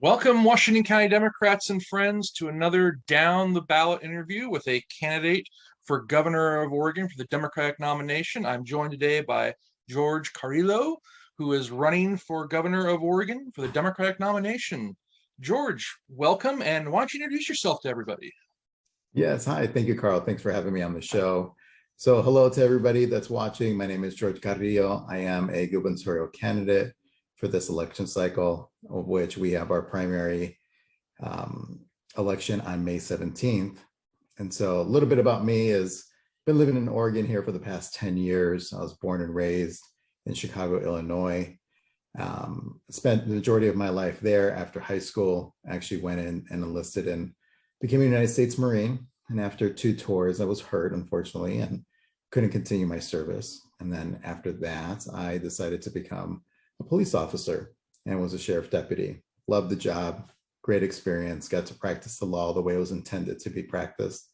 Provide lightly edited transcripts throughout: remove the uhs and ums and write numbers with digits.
Welcome, Washington County Democrats and friends, to another down the ballot interview with a candidate for governor of Oregon for the Democratic nomination. I'm joined today by George Carrillo, who is running for governor of Oregon for the Democratic nomination. George, welcome, and why don't you introduce yourself to everybody? Yes, hi. Thank you, Carl. Thanks for having me on the show. So hello to everybody that's watching. My name is George Carrillo. I am a gubernatorial candidate for this election cycle, of which we have our primary election on May 17th. And so a little bit about me is been living in Oregon here for the past 10 years. I was born and raised in Chicago, Illinois. Spent the majority of my life there. After high school, actually went in and enlisted and became a United States Marine. And after 2 tours, I was hurt, unfortunately, and couldn't continue my service. And then after that, I decided to become a police officer and was a sheriff deputy. Loved the job, great experience, got to practice the law the way it was intended to be practiced.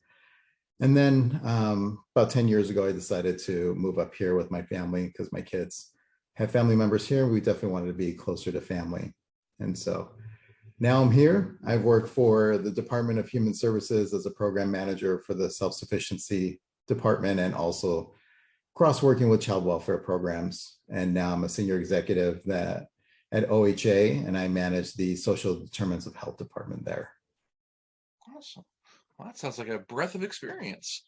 And then about 10 years ago, I decided to move up here with my family because my kids have family members here. We definitely wanted to be closer to family. And so now I'm here. I've worked for the Department of Human Services as a program manager for the self-sufficiency department and also cross-working with child welfare programs. And now I'm a senior executive at OHA, and I manage the social determinants of health department there. Awesome. Well, that sounds like a breadth of experience.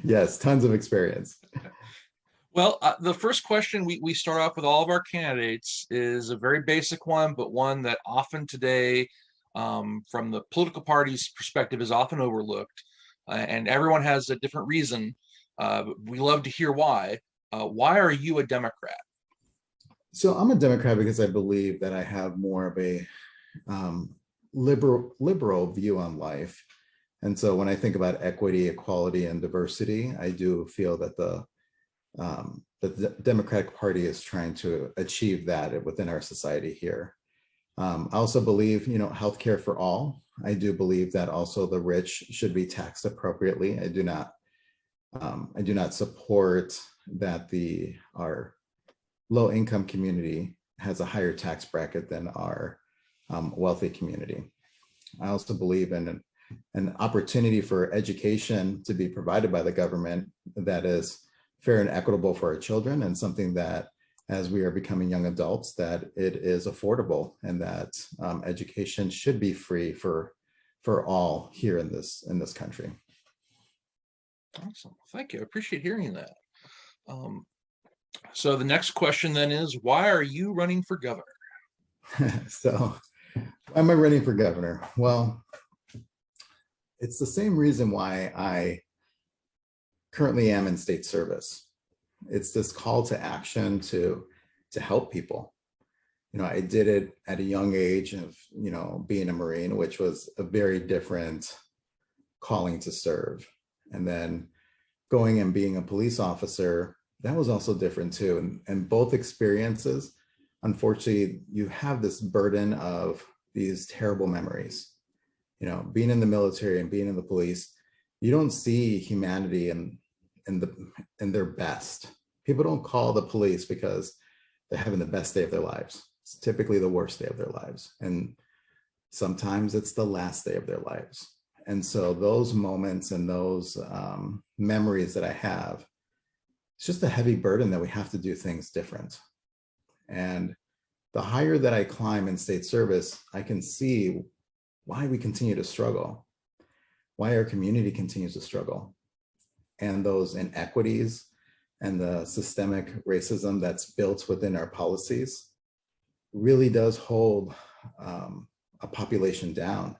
Yes, tons of experience. Well, the first question we start off with all of our candidates is a very basic one, but one that often today, from the political party's perspective, is often overlooked. And everyone has a different reason. We love to hear why. Why are you a Democrat? So I'm a Democrat because I believe that I have more of a liberal view on life. And so when I think about equity, equality, and diversity, I do feel that the Democratic Party is trying to achieve that within our society here. I also believe, healthcare for all. I do believe that also the rich should be taxed appropriately. I do not support that our low-income community has a higher tax bracket than our wealthy community. I also believe in an opportunity for education to be provided by the government that is fair and equitable for our children, and something that as we are becoming young adults, that it is affordable, and that education should be free for all here in this country. Awesome. Thank you. I appreciate hearing that. So the next question then is, why are you running for governor? So why am I running for governor? Well, it's the same reason why I currently am in state service. It's this call to action to help people. I did it at a young age of, being a Marine, which was a very different calling to serve. And then going and being a police officer, that was also different too. And both experiences, unfortunately, you have this burden of these terrible memories. Being in the military and being in the police, you don't see humanity in their best. People don't call the police because they're having the best day of their lives. It's typically the worst day of their lives. And sometimes it's the last day of their lives. And so those moments and those memories that I have, it's just a heavy burden that we have to do things different. And the higher that I climb in state service, I can see why we continue to struggle, why our community continues to struggle. And those inequities and the systemic racism that's built within our policies really does hold a population down.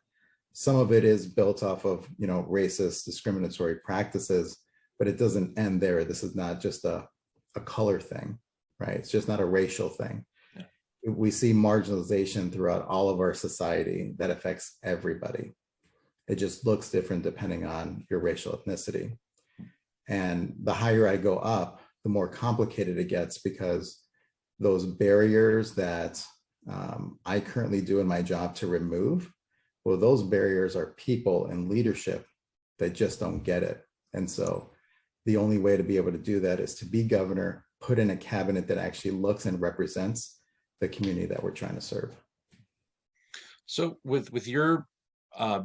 Some of it is built off of, racist, discriminatory practices, but it doesn't end there. This is not just a color thing, right? It's just not a racial thing. Yeah. We see marginalization throughout all of our society that affects everybody. It just looks different depending on your racial ethnicity. And the higher I go up, the more complicated it gets, because those barriers that I currently do in my job to remove, well, those barriers are people and leadership that just don't get it. And so the only way to be able to do that is to be governor, put in a cabinet that actually looks and represents the community that we're trying to serve. So with your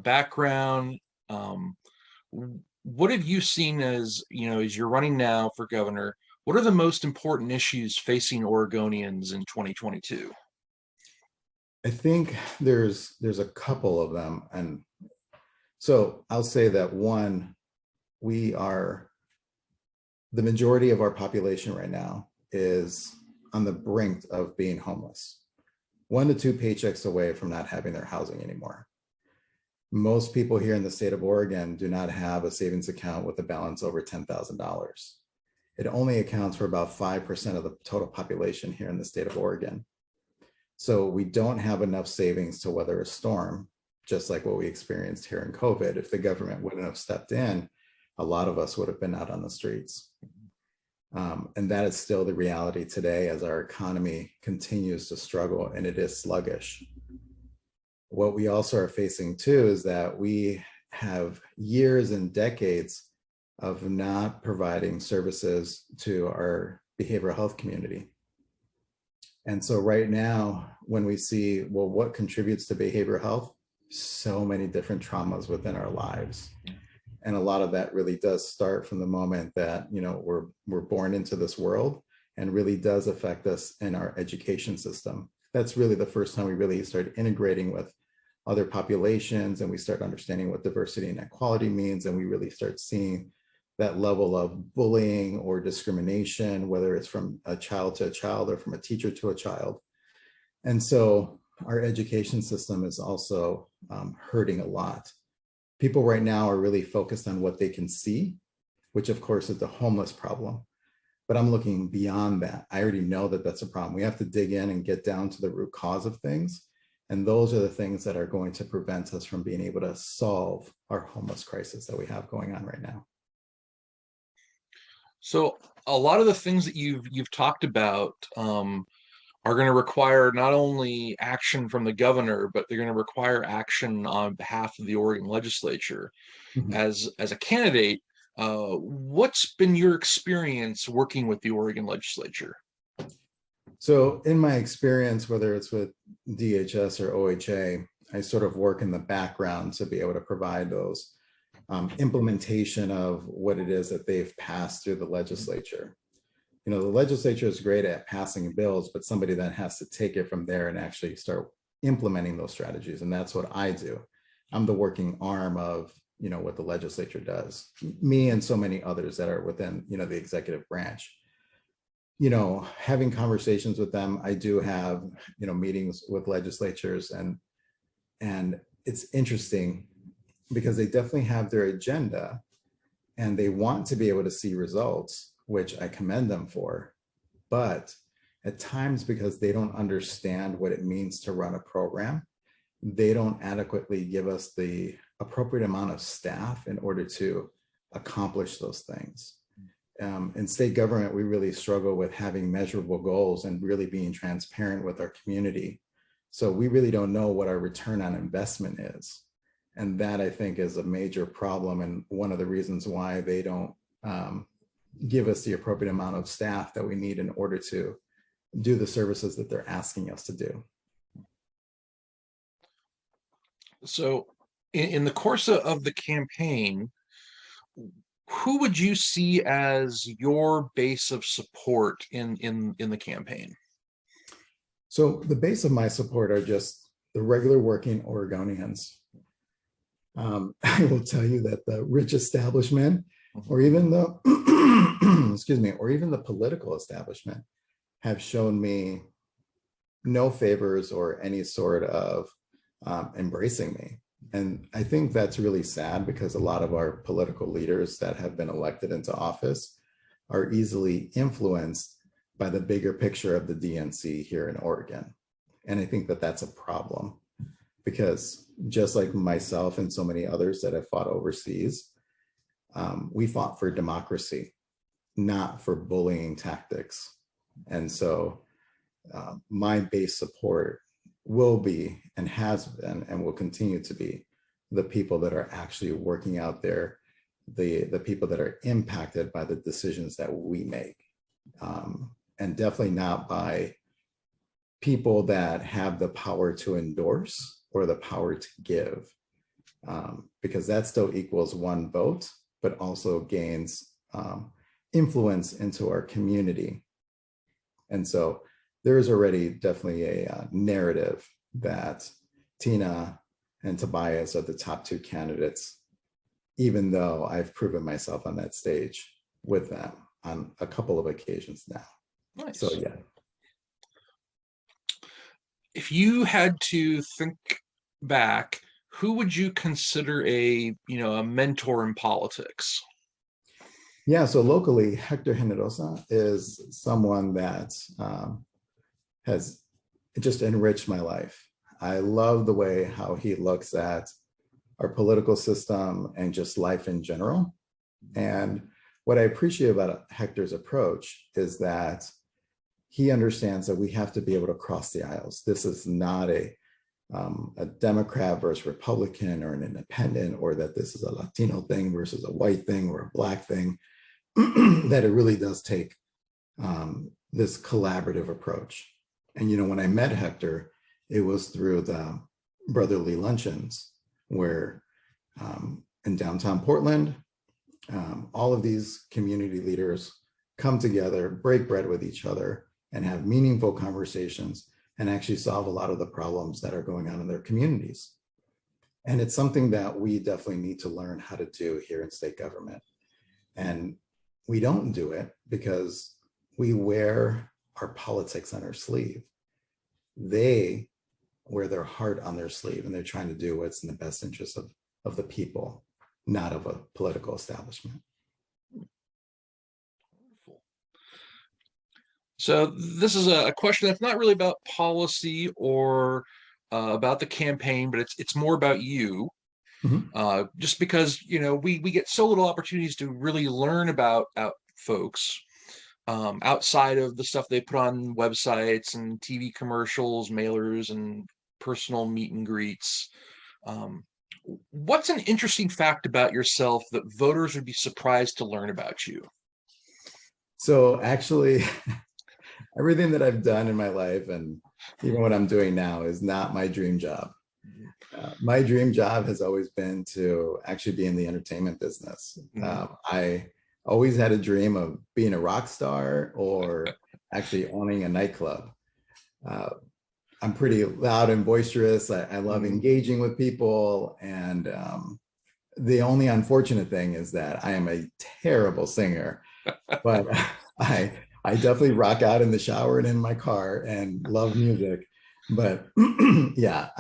background, what have you seen as, as you're running now for governor, what are the most important issues facing Oregonians in 2022? I think there's a couple of them. And so I'll say that one, we are, the majority of our population right now is on the brink of being homeless, 1 to 2 paychecks away from not having their housing anymore. Most people here in the state of Oregon do not have a savings account with a balance over $10,000. It only accounts for about 5% of the total population here in the state of Oregon. So we don't have enough savings to weather a storm, just like what we experienced here in COVID. If the government wouldn't have stepped in, a lot of us would have been out on the streets. And that is still the reality today as our economy continues to struggle and it is sluggish. What we also are facing too is that we have years and decades of not providing services to our behavioral health community. And so right now, when we see, well, what contributes to behavioral health? So many different traumas within our lives. And a lot of that really does start from the moment that, we're born into this world, and really does affect us in our education system. That's really the first time we really start integrating with other populations, and we start understanding what diversity and equality means, and we really start seeing that level of bullying or discrimination, whether it's from a child to a child or from a teacher to a child. And so our education system is also hurting a lot. People right now are really focused on what they can see, which of course is the homeless problem. But I'm looking beyond that. I already know that that's a problem. We have to dig in and get down to the root cause of things. And those are the things that are going to prevent us from being able to solve our homeless crisis that we have going on right now. So a lot of the things that you've talked about are going to require not only action from the governor, but they're going to require action on behalf of the Oregon legislature. Mm-hmm. As a candidate, what's been your experience working with the Oregon legislature? So in my experience, whether it's with DHS or OHA, I sort of work in the background to be able to provide those implementation of what it is that they've passed through the legislature. The legislature is great at passing bills, but somebody then has to take it from there and actually start implementing those strategies. And that's what I do. I'm the working arm of, what the legislature does. Me and so many others that are within, the executive branch. Having conversations with them, I do have, meetings with legislatures, and it's interesting because they definitely have their agenda and they want to be able to see results, which I commend them for. But at times, because they don't understand what it means to run a program, they don't adequately give us the appropriate amount of staff in order to accomplish those things. In state government, we really struggle with having measurable goals and really being transparent with our community. So we really don't know what our return on investment is. And that, I think, is a major problem, and one of the reasons why they don't give us the appropriate amount of staff that we need in order to do the services that they're asking us to do. So in the course of the campaign, who would you see as your base of support in the campaign? So the base of my support are just the regular working Oregonians. I will tell you that the rich establishment, or even the excuse me, or even the political establishment, have shown me no favors or any sort of embracing me. And I think that's really sad, because a lot of our political leaders that have been elected into office are easily influenced by the bigger picture of the DNC here in Oregon. And I think that that's a problem, because just like myself and so many others that have fought overseas, we fought for democracy, not for bullying tactics. And so my base support will be, and has been, and will continue to be, the people that are actually working out there, the people that are impacted by the decisions that we make, and definitely not by people that have the power to endorse, or the power to give, because that still equals one vote, but also gains influence into our community. And so there is already definitely a narrative that Tina and Tobias are the top two candidates, even though I've proven myself on that stage with them on a couple of occasions now. Nice. So yeah. If you had to think back, who would you consider a mentor in politics? Yeah, so locally, Hector Generosa is someone that has just enriched my life. I love the way how he looks at our political system and just life in general. And what I appreciate about Hector's approach is that he understands that we have to be able to cross the aisles. This is not a Democrat versus Republican or an independent, or that this is a Latino thing versus a white thing or a Black thing, that it really does take this collaborative approach. And when I met Hector, it was through the brotherly luncheons where in downtown Portland, all of these community leaders come together, break bread with each other, and have meaningful conversations and actually solve a lot of the problems that are going on in their communities. And it's something that we definitely need to learn how to do here in state government. And we don't do it because we wear our politics on our sleeve. They wear their heart on their sleeve, and they're trying to do what's in the best interest of the people, not of a political establishment. So this is a question that's not really about policy or about the campaign, but it's more about you. Mm-hmm. Just because we get so little opportunities to really learn about folks outside of the stuff they put on websites and TV commercials, mailers, and personal meet and greets. What's an interesting fact about yourself that voters would be surprised to learn about you? So actually, everything that I've done in my life, and even what I'm doing now, is not my dream job. My dream job has always been to actually be in the entertainment business. I always had a dream of being a rock star or actually owning a nightclub. I'm pretty loud and boisterous. I love engaging with people. And the only unfortunate thing is that I am a terrible singer, but I definitely rock out in the shower and in my car and love music. But yeah,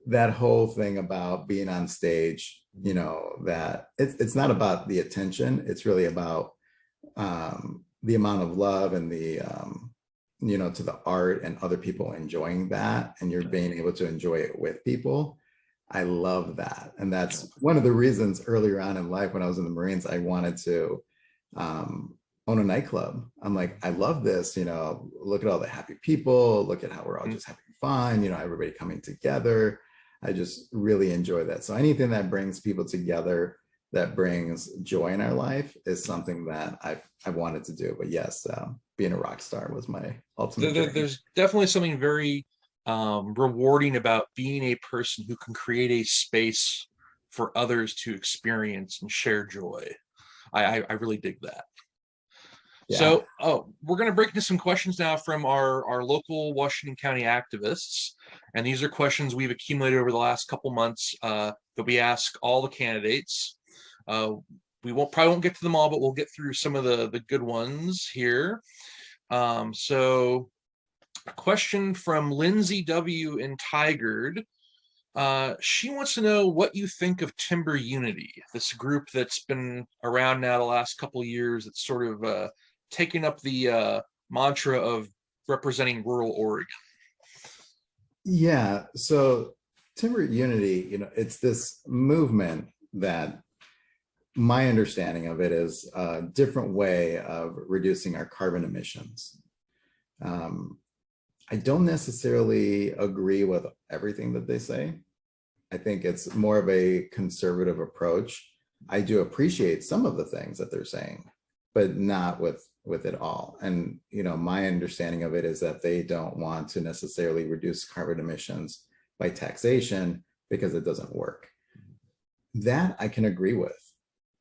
that whole thing about being on stage, that it's not about the attention. It's really about the amount of love and the, to the art and other people enjoying that. And you're being able to enjoy it with people. I love that. And that's one of the reasons earlier on in life when I was in the Marines, I wanted to own a nightclub. I'm like, I love this, look at all the happy people, look at how we're all just having fun, everybody coming together. I just really enjoy that. So anything that brings people together, that brings joy in our life, is something that I've wanted to do. But yes, being a rock star was my ultimate dream. There's definitely something very rewarding about being a person who can create a space for others to experience and share joy. I really dig that. Yeah. So we're going to break into some questions now from our local Washington County activists. And these are questions we've accumulated over the last couple months that we ask all the candidates. We probably won't get to them all, but we'll get through some of the good ones here. So a question from Lindsay W. in Tigard. She wants to know what you think of Timber Unity, this group that's been around now the last couple of years. That's sort of taking up the mantra of representing rural Oregon. Yeah, so Timber Unity, it's this movement that my understanding of it is a different way of reducing our carbon emissions. I don't necessarily agree with everything that they say. I think it's more of a conservative approach. I do appreciate some of the things that they're saying, but not with it all. And, my understanding of it is that they don't want to necessarily reduce carbon emissions by taxation because it doesn't work. That I can agree with,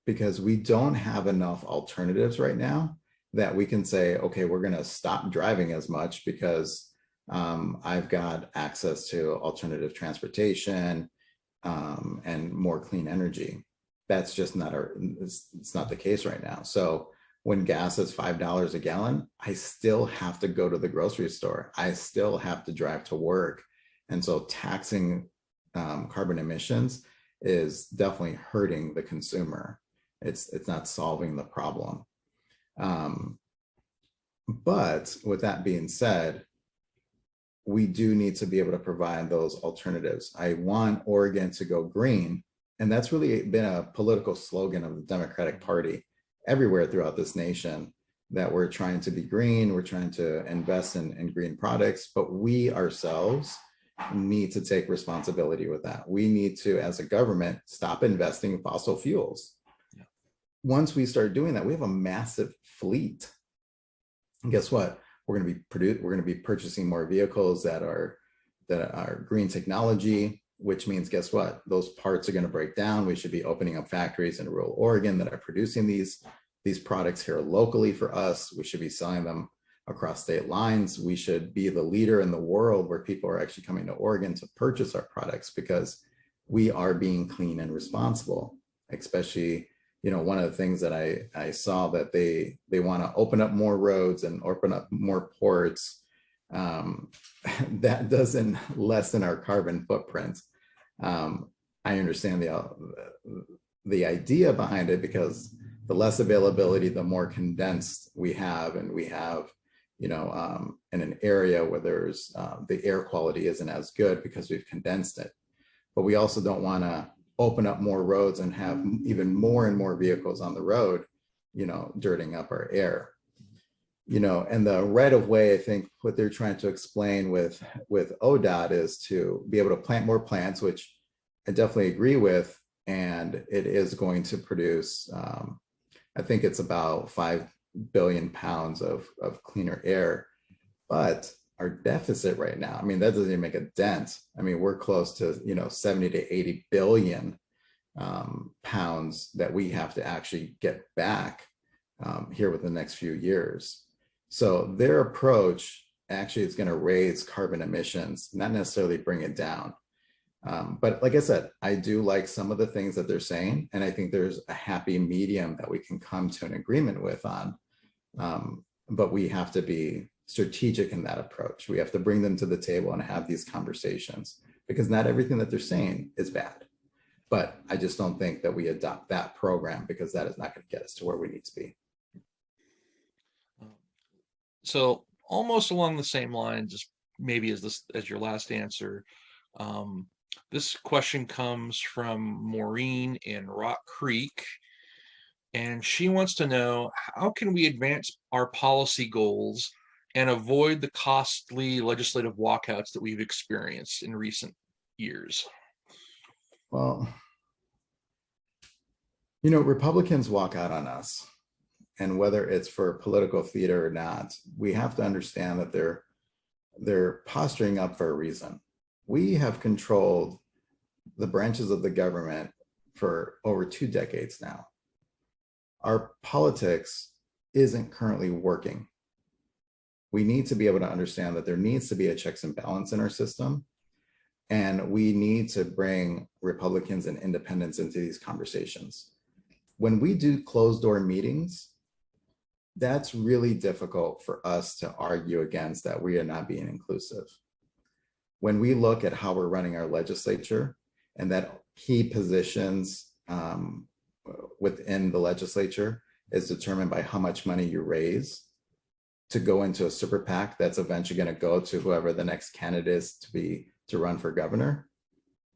because we don't have enough alternatives right now that we can say, okay, we're going to stop driving as much because I've got access to alternative transportation and more clean energy. That's just not it's not the case right now. So when gas is $5 a gallon, I still have to go to the grocery store. I still have to drive to work. And so taxing carbon emissions is definitely hurting the consumer. It's not solving the problem. But with that being said, we do need to be able to provide those alternatives. I want Oregon to go green, and that's really been a political slogan of the Democratic Party everywhere throughout this nation, that we're trying to be green, we're trying to invest in green products, but we ourselves need to take responsibility with that. We need to, as a government, stop investing in fossil fuels. Yeah. Once we start doing that, we have a massive fleet. And guess what? We're going to be purchasing more vehicles that are green technology, which means, guess what? Those parts are going to break down. We should be opening up factories in rural Oregon that are producing these products here locally for us. We should be selling them across state lines. We should be the leader in the world where people are actually coming to Oregon to purchase our products, because we are being clean and responsible. Especially, one of the things that I saw that they want to open up more roads and open up more ports. That doesn't lessen our carbon footprint. I understand the idea behind it, because the less availability, the more condensed we have, and we have, in an area where there's the air quality isn't as good because we've condensed it. But we also don't want to open up more roads and have even more and more vehicles on the road, dirtying up our air. And the right of way, I think what they're trying to explain with ODOT is to be able to plant more plants, which I definitely agree with. And it is going to produce, I think it's about 5 billion pounds of cleaner air. But our deficit right now, that doesn't even make a dent. We're close to 70 to 80 billion pounds that we have to actually get back here within the next few years. So their approach actually is going to raise carbon emissions, not necessarily bring it down. But like I said, I do like some of the things that they're saying, and I think there's a happy medium that we can come to an agreement with on. But we have to be strategic in that approach. We have to bring them to the table and have these conversations, because not everything that they're saying is bad. But I just don't think that we adopt that program, because that is not going to get us to where we need to be. So almost along the same lines, just maybe as your last answer, this question comes from Maureen in Rock Creek, and she wants to know, how can we advance our policy goals and avoid the costly legislative walkouts that we've experienced in recent years? Well, Republicans walk out on us, and whether it's for political theater or not, we have to understand that they're posturing up for a reason. We have controlled the branches of the government for over 2 decades now. Our politics isn't currently working. We need to be able to understand that there needs to be a checks and balance in our system. And we need to bring Republicans and independents into these conversations. When we do closed door meetings, that's really difficult for us to argue against that we are not being inclusive. When we look at how we're running our legislature, and that key positions within the legislature is determined by how much money you raise to go into a super PAC that's eventually going to go to whoever the next candidate is to run for governor,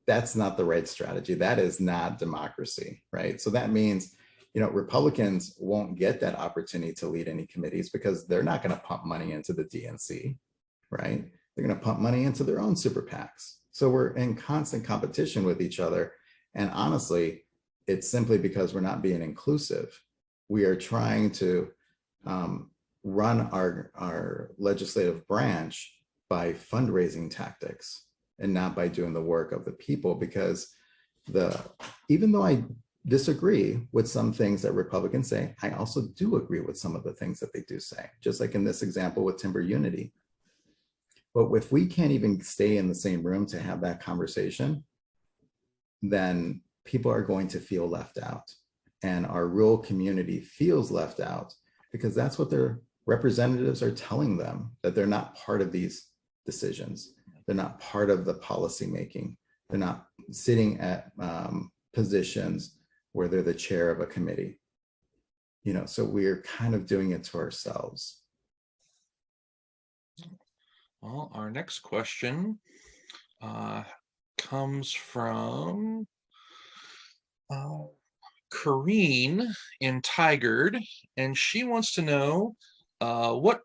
that's not the right strategy. That is not democracy, right? So that means, Republicans won't get that opportunity to lead any committees, because they're not going to pump money into the DNC, right? They're going to pump money into their own super PACs. So we're in constant competition with each other. And honestly, it's simply because we're not being inclusive. We are trying to run our legislative branch by fundraising tactics. and not by doing the work of the people. Because even though I disagree with some things that Republicans say, I also do agree with some of the things that they do say, just like in this example with timber unity. But if we can't even stay in the same room to have that conversation, then people are going to feel left out. And our rural community feels left out because that's what their representatives are telling them, that they're not part of these decisions. They're not part of the policy making. They're not sitting at positions where they're the chair of a committee. So we're kind of doing it to ourselves. Well, our next question comes from Corrine in Tigard, and she wants to know what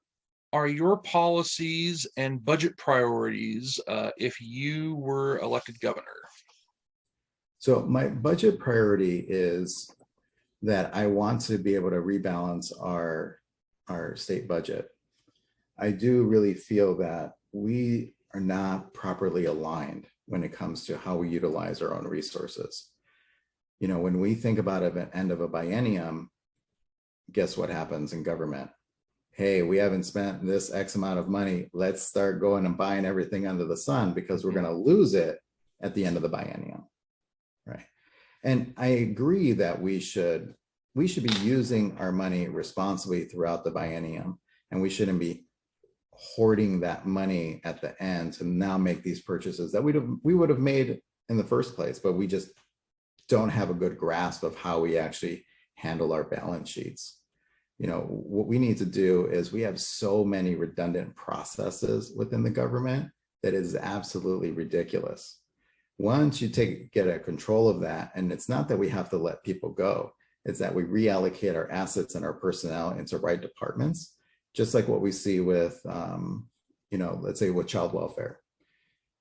are your policies and budget priorities if you were elected governor? So my budget priority is that I want to be able to rebalance our state budget. I do really feel that we are not properly aligned when it comes to how we utilize our own resources. When we think about an end of a biennium, guess what happens in government? Hey, we haven't spent this X amount of money. Let's start going and buying everything under the sun because we're going to lose it at the end of the biennium, right? And I agree that we should be using our money responsibly throughout the biennium, and we shouldn't be hoarding that money at the end to now make these purchases that we would have made in the first place, but we just don't have a good grasp of how we actually handle our balance sheets. What we need to do is we have so many redundant processes within the government that is absolutely ridiculous. Once you get a control of that, and it's not that we have to let people go, it's that we reallocate our assets and our personnel into right departments, just like what we see with, let's say with child welfare.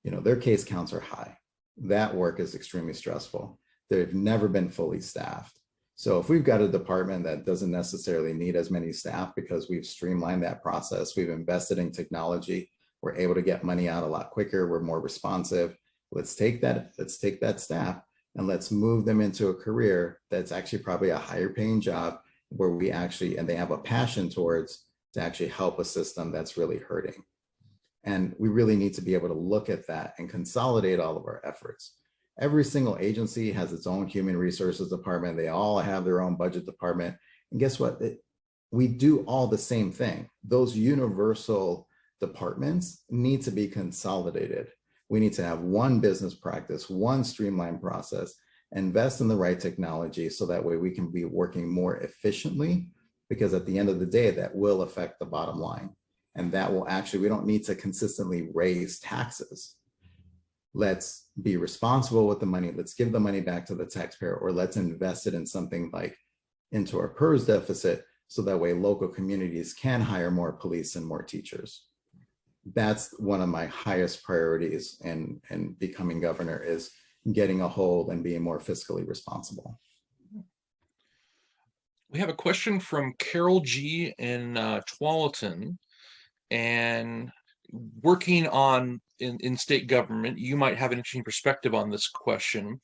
Their case counts are high. That work is extremely stressful. They've never been fully staffed. So if we've got a department that doesn't necessarily need as many staff because we've streamlined that process, we've invested in technology, we're able to get money out a lot quicker, we're more responsive. Let's take that staff and let's move them into a career that's actually probably a higher paying job where and they have a passion towards to actually help a system that's really hurting. And we really need to be able to look at that and consolidate all of our efforts. Every single agency has its own human resources department. They all have their own budget department. And guess what? We do all the same thing. Those universal departments need to be consolidated. We need to have one business practice, one streamlined process, invest in the right technology so that way we can be working more efficiently, because at the end of the day, that will affect the bottom line. And that will we don't need to consistently raise taxes. Let's be responsible with the money. Let's give the money back to the taxpayer, or let's invest it in something like into our PERS deficit so that way local communities can hire more police and more teachers. That's one of my highest priorities in becoming governor, is getting a hold and being more fiscally responsible. We have a question from Carol G in Tualatin, and working in state government, you might have an interesting perspective on this question.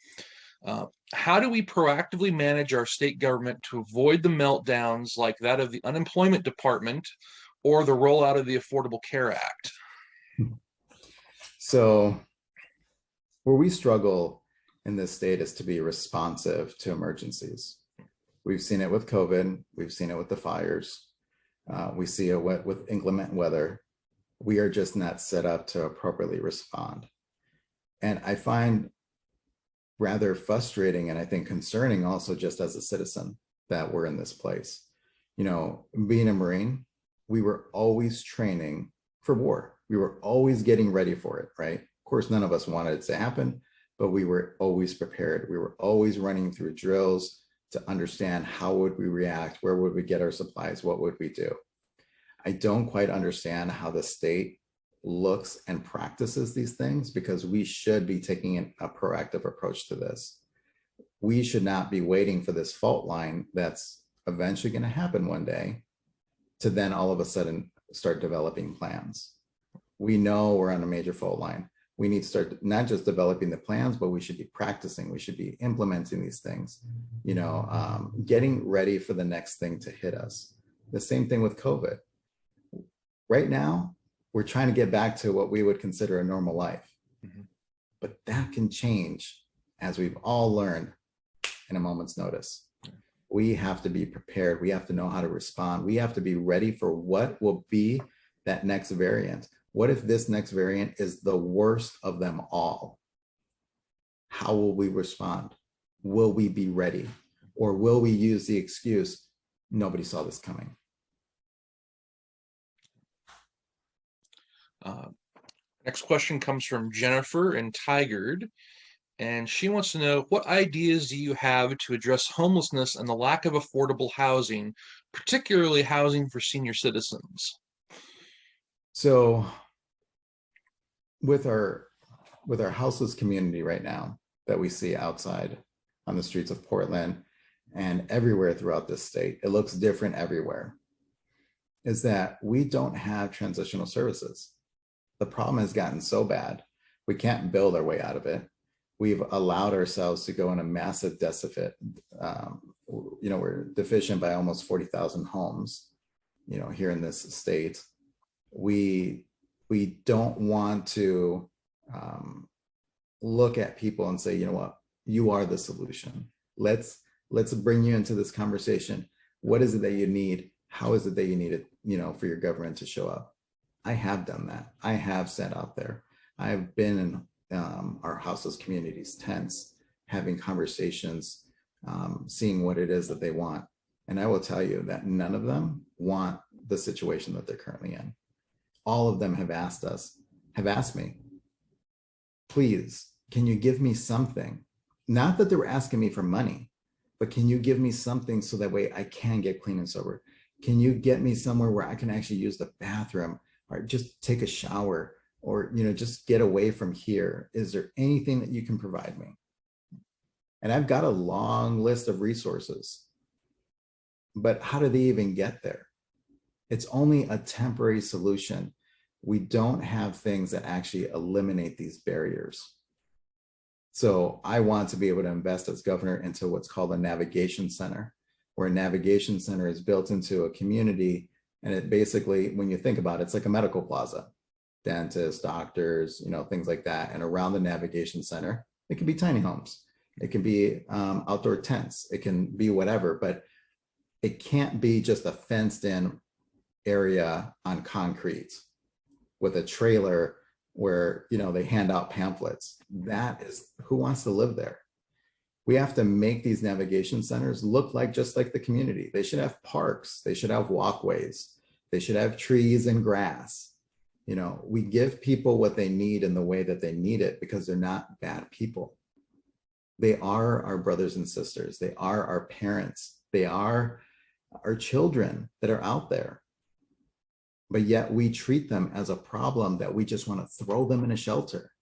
How do we proactively manage our state government to avoid the meltdowns like that of the unemployment department or the rollout of the Affordable Care Act? So where we struggle in this state is to be responsive to emergencies. We've seen it with COVID. We've seen it with the fires. We see it with inclement weather. We are just not set up to appropriately respond. And I find rather frustrating, and I think concerning also, just as a citizen, that we're in this place. Being a Marine, we were always training for war. We were always getting ready for it, right? Of course, none of us wanted it to happen, but we were always prepared. We were always running through drills to understand how would we react, where would we get our supplies, what would we do. I don't quite understand how the state looks and practices these things, because we should be taking a proactive approach to this. We should not be waiting for this fault line that's eventually going to happen one day to then all of a sudden start developing plans. We know we're on a major fault line. We need to start not just developing the plans, but we should be practicing. We should be implementing these things, getting ready for the next thing to hit us. The same thing with COVID. Right now, we're trying to get back to what we would consider a normal life. Mm-hmm. But that can change, as we've all learned, in a moment's notice. We have to be prepared. We have to know how to respond. We have to be ready for what will be that next variant. What if this next variant is the worst of them all? How will we respond? Will we be ready? Or will we use the excuse, nobody saw this coming? Next question comes from Jennifer in Tigard, and she wants to know, what ideas do you have to address homelessness and the lack of affordable housing, particularly housing for senior citizens? So with our houseless community right now that we see outside on the streets of Portland and everywhere throughout this state, it looks different everywhere, is that we don't have transitional services. The problem has gotten so bad, we can't build our way out of it. We've allowed ourselves to go in a massive deficit. We're deficient by almost 40,000 homes, here in this state. We don't want to look at people and say, you know what, you are the solution. Let's bring you into this conversation. What is it that you need? How is it that you need it, for your government to show up? I have done that. I have sat out there. I've been in our houseless communities, tents, having conversations, seeing what it is that they want. And I will tell you that none of them want the situation that they're currently in. All of them have asked me, please, can you give me something? Not that they were asking me for money, but can you give me something so that way I can get clean and sober? Can you get me somewhere where I can actually use the bathroom or just take a shower or, just get away from here? Is there anything that you can provide me? And I've got a long list of resources, but how do they even get there? It's only a temporary solution. We don't have things that actually eliminate these barriers. So I want to be able to invest as governor into what's called a navigation center, where a navigation center is built into a community. And it basically, when you think about it, it's like a medical plaza, dentists, doctors, things like that. And around the navigation center, it can be tiny homes. It can be outdoor tents. It can be whatever, but it can't be just a fenced in area on concrete with a trailer where, they hand out pamphlets. That is, who wants to live there? We have to make these navigation centers look just like the community. They should have parks. They should have walkways. They should have trees and grass. We give people what they need in the way that they need it because they're not bad people. They are our brothers and sisters. They are our parents. They are our children that are out there. But yet we treat them as a problem that we just want to throw them in a shelter.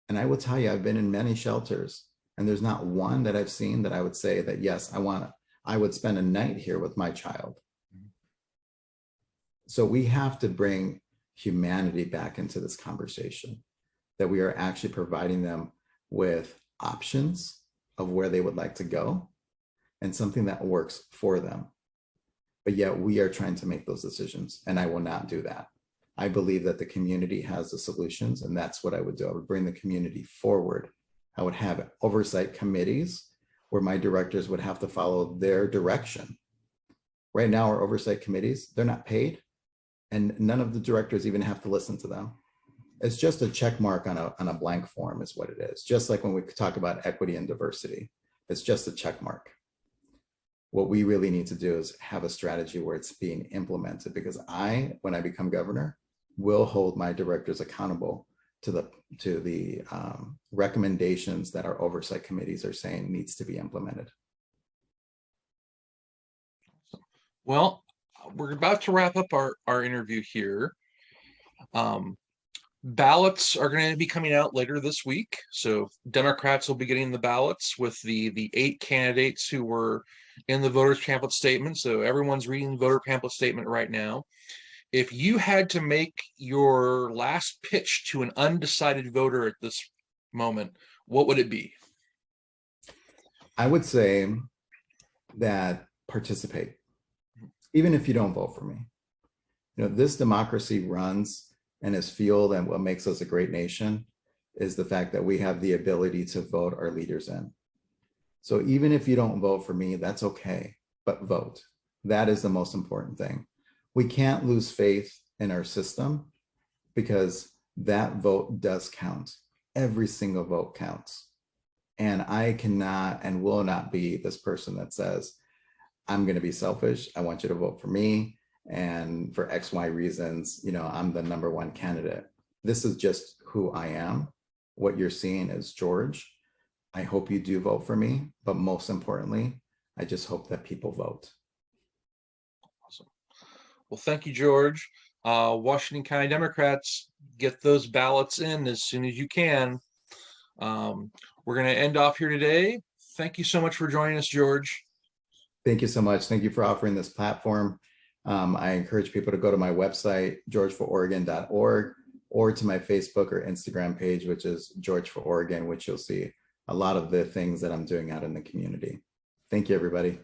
And I will tell you, I've been in many shelters, and there's not one that I've seen that I would say that, yes, I would spend a night here with my child. So we have to bring humanity back into this conversation, that we are actually providing them with options of where they would like to go and something that works for them. But yet we are trying to make those decisions, and I will not do that. I believe that the community has the solutions, and that's what I would do. I would bring the community forward. I would have oversight committees where my directors would have to follow their direction. Right now, our oversight committees, they're not paid, and none of the directors even have to listen to them. It's just a check mark on a blank form is what it is. Just like when we talk about equity and diversity, it's just a check mark. What we really need to do is have a strategy where it's being implemented, because when I become governor, will hold my directors accountable to the recommendations that our oversight committees are saying needs to be implemented. Well, we're about to wrap up our interview here. Ballots are going to be coming out later this week. So Democrats will be getting the ballots with the 8 candidates who were in the voters pamphlet statement. So everyone's reading the voter pamphlet statement right now. if you had to make your last pitch to an undecided voter at this moment, what would it be? I would say that participate, even if you don't vote for me. This democracy runs and is fueled, and what makes us a great nation is the fact that we have the ability to vote our leaders in. So even if you don't vote for me, that's okay, but vote. That is the most important thing. We can't lose faith in our system because that vote does count. Every single vote counts. And I cannot and will not be this person that says, I'm going to be selfish. I want you to vote for me. And for X, Y reasons, I'm the number one candidate. This is just who I am. What you're seeing is George. I hope you do vote for me, but most importantly, I just hope that people vote. Awesome. Well, thank you, George. Washington County Democrats, get those ballots in as soon as you can. We're going to end off here today. Thank you so much for joining us, George. Thank you so much. Thank you for offering this platform. I encourage people to go to my website, georgefororegon.org, or to my Facebook or Instagram page, which is George for Oregon, which you'll see a lot of the things that I'm doing out in the community. Thank you, everybody.